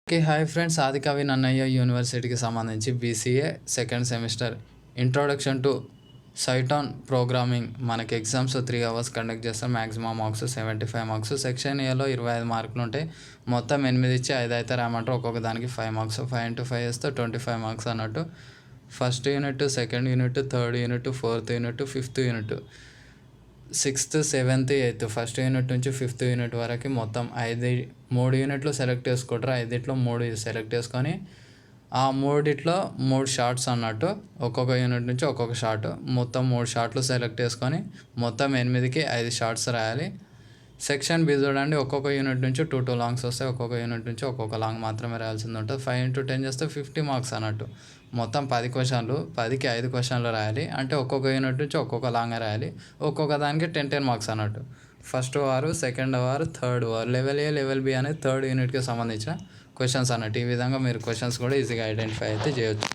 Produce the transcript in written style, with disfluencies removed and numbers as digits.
Okay. Hi friends. Adikavi Nannaya యూనివర్సిటీకి సంబంధించి BCA second semester introduction to Python programming మనకి exams 3 hours conduct చేస్తాం. Maximum marks 75 marks. Section ఏలో 25 మార్కులు ఉంటాయి. మొత్తం 8 ఇచ్చి 5 అయితే రాయమంటారు. ఒక్కొక్క దానికి 5 మార్క్స్. 5 × 5 వేస్తే 25 మార్క్స్ అన్నట్టు. First unit, second unit, third unit, fourth unit, fifth unit, 6th, 7th, 8th first unit నుంచి 5th యూనిట్ వరకు మొత్తం 3 యూనిట్లు సెలెక్ట్ చేసుకుంటారు. 5 సెలెక్ట్ చేసుకొని ఆ 3 షార్ట్స్ అన్నట్టు. ఒక్కొక్క యూనిట్ నుంచి ఒక్కొక్క షార్ట్, మొత్తం 3 షార్ట్లు సెలెక్ట్ చేసుకొని మొత్తం 8కి 5 షార్ట్స్ రాయాలి. సెక్షన్ బి చూడండి, ఒక్కొక్క యూనిట్ నుంచి 2 లాంగ్స్ వస్తాయి. ఒక్కొక్క యూనిట్ నుంచి ఒక్కొక్క లాంగ్ మాత్రమే రాయాల్సింది ఉంటుంది. 5 × 10 చేస్తే 50 మార్క్స్ అన్నట్టు. మొత్తం 10 క్వశ్చన్లు, 10కి 5 క్వశ్చన్లు రాయాలి. అంటే ఒక్కొక్క యూనిట్ నుంచి ఒక్కొక్క లాంగ్ రాయాలి. ఒక్కొక్క దానికి 10 మార్క్స్ అన్నట్టు. ఫస్ట్ వారు, సెకండ్ వారు, థర్డ్ వారు. లెవెల్ ఏ, లెవెల్ బి అనేది థర్డ్ యూనిట్కి సంబంధించిన క్వశ్చన్స్ అన్నట్టు. ఈ విధంగా మీరు క్వశ్చన్స్ కూడా ఈజీగా ఐడెంటిఫై అయితే చేయొచ్చు.